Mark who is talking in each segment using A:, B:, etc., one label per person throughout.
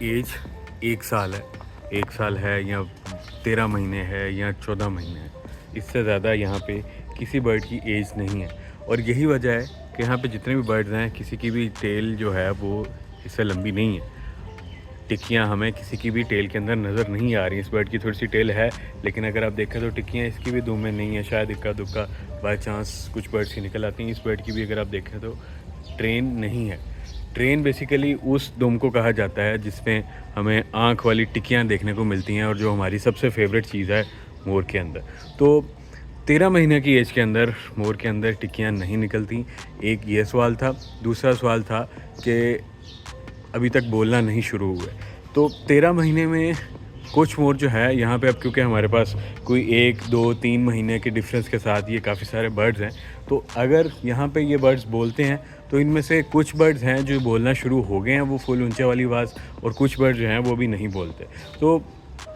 A: As 1 साल है, 1 साल है या 13 महीने है या 14 महीने है, इससे ज़्यादा यहाँ पे किसी बर्ड की एज नहीं है। और यही वजह है कि यहाँ पे जितने भी बर्ड्स हैं किसी की भी टेल जो है वो इससे लंबी नहीं है। टिक्कियाँ हमें किसी की भी टेल के अंदर नज़र नहीं आ रही। इस बर्ड की थोड़ी सी टेल है, लेकिन अगर आप देखें तो टिक्कियाँ इसकी भी दुम में नहीं है। शायद इक्का दुक्का बाय चांस कुछ बर्ड्स की निकल आती हैं। इस बर्ड की भी अगर आप देखें तो ट्रेन नहीं है। ट्रेन बेसिकली उस दुम को कहा जाता है जिसमें हमें आँख वाली टिक्कियाँ देखने को मिलती हैं और जो हमारी सबसे फेवरेट चीज़ है मोर के अंदर। तो 13 महीने की एज के अंदर मोर के अंदर टिक्कियाँ नहीं निकलती। एक ये सवाल था। दूसरा सवाल था कि अभी तक बोलना नहीं शुरू हुए। तो 13 महीने में कुछ मोर जो है यहाँ पे, अब क्योंकि हमारे पास कोई 1, 2, 3 महीने के डिफरेंस के साथ ये काफ़ी सारे बर्ड्स हैं, तो अगर यहाँ पे ये बर्ड्स बोलते हैं तो इनमें से कुछ बर्ड्स हैं जो बोलना शुरू हो गए हैं, वो फुल ऊंचे वाली आवाज़, और कुछ बर्ड्स जो हैं वो भी नहीं बोलते। तो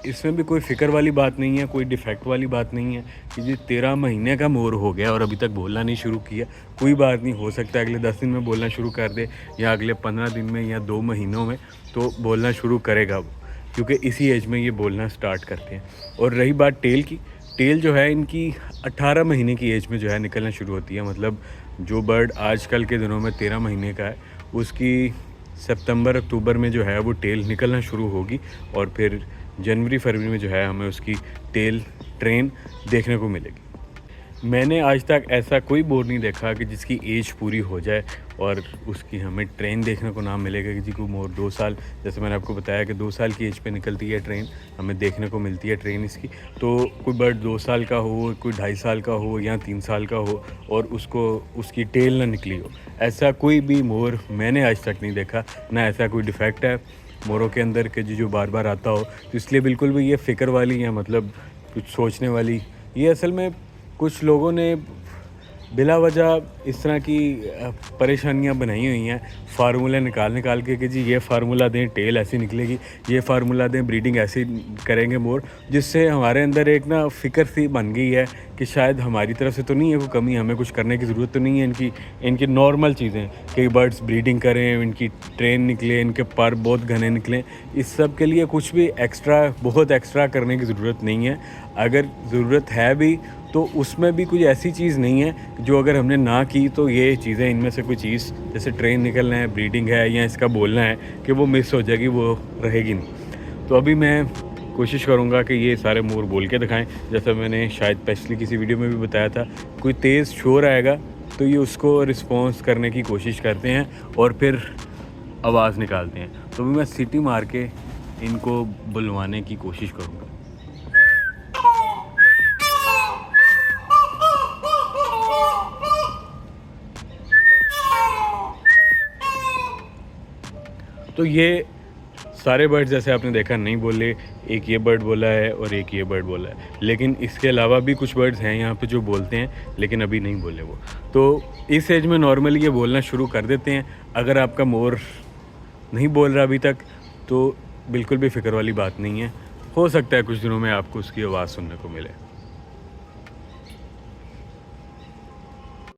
A: इसमें भी कोई फ़िक्र वाली बात नहीं है, कोई डिफेक्ट वाली बात नहीं है कि जी 13 महीने का मोर हो गया और अभी तक बोलना नहीं शुरू किया। कोई बात नहीं, हो सकता है अगले 10 दिन में बोलना शुरू कर दे या अगले 15 दिन में या 2 महीनों में तो बोलना शुरू करेगा वो, क्योंकि इसी एज में ये बोलना स्टार्ट करते हैं। और रही बात टेल की, टेल जो है इनकी 18 महीने की एज में जो है निकलना शुरू होती है। मतलब जो बर्ड आजकल के दिनों में 13 महीने का है, उसकी सितंबर अक्टूबर में जो है वो टेल निकलना शुरू होगी और फिर जनवरी फरवरी में जो है हमें उसकी टेल ट्रेन देखने को मिलेगी। मैंने आज तक ऐसा कोई मोर नहीं देखा कि जिसकी एज पूरी हो जाए और उसकी हमें ट्रेन देखने को ना मिलेगा कि जी को मोर 2 साल, जैसे मैंने आपको बताया कि 2 साल की एज पे निकलती है ट्रेन, हमें देखने को मिलती है ट्रेन इसकी। तो कोई बर्ड 2 साल का हो, कोई 2.5 साल का हो या 3 साल का हो और उसको उसकी टेल ना निकली हो, ऐसा कोई भी मोर मैंने आज तक नहीं देखा। ना ऐसा कोई डिफेक्ट है मोरों के अंदर कि जो बार बार आता हो। तो इसलिए बिल्कुल भी ये फ़िक्र वाली या मतलब कुछ सोचने वाली, ये असल में कुछ लोगों ने बिला वजह इस तरह की परेशानियां बनाई हुई हैं, फार्मूला निकाल के कि जी ये फार्मूला दें टेल ऐसी निकलेगी, ये फार्मूला दें ब्रीडिंग ऐसी करेंगे मोर, जिससे हमारे अंदर एक ना फ़िक्र सी बन गई है कि शायद हमारी तरफ से तो नहीं है कोई कमी, हमें कुछ करने की ज़रूरत तो नहीं है। इनकी नॉर्मल चीज़ें कि बर्ड्स ब्रीडिंग करें, इनकी ट्रेन निकले, इनके पर बहुत घने निकलें, इस सब के लिए कुछ भी बहुत एक्स्ट्रा करने की ज़रूरत नहीं है। अगर ज़रूरत है भी तो उसमें भी कुछ ऐसी चीज़ नहीं है जो अगर हमने ना की तो ये चीज़ें, इनमें से कोई चीज़ जैसे ट्रेन निकलना है, ब्रीडिंग है या इसका बोलना है कि वो मिस हो जाएगी, वो रहेगी नहीं। तो अभी मैं कोशिश करूँगा कि ये सारे मोर बोल के दिखाएं। जैसा मैंने शायद पिछली किसी वीडियो में भी बताया था, कोई तेज़ शोर आएगा तो ये उसको रिस्पॉन्स करने की कोशिश करते हैं और फिर आवाज़ निकालते हैं। तो अभी मैं सीटी मार के इनको बुलवाने की कोशिश करूँगा। तो ये सारे बर्ड जैसे आपने देखा नहीं बोले, एक ये बर्ड बोला है और एक ये बर्ड बोला है, लेकिन इसके अलावा भी कुछ बर्ड्स हैं यहाँ पे जो बोलते हैं लेकिन अभी नहीं बोले वो। तो इस एज में नॉर्मली ये बोलना शुरू कर देते हैं। अगर आपका मोर नहीं बोल रहा अभी तक तो बिल्कुल भी फ़िक्र वाली बात नहीं है, हो सकता है कुछ दिनों में आपको उसकी आवाज़ सुनने को मिले।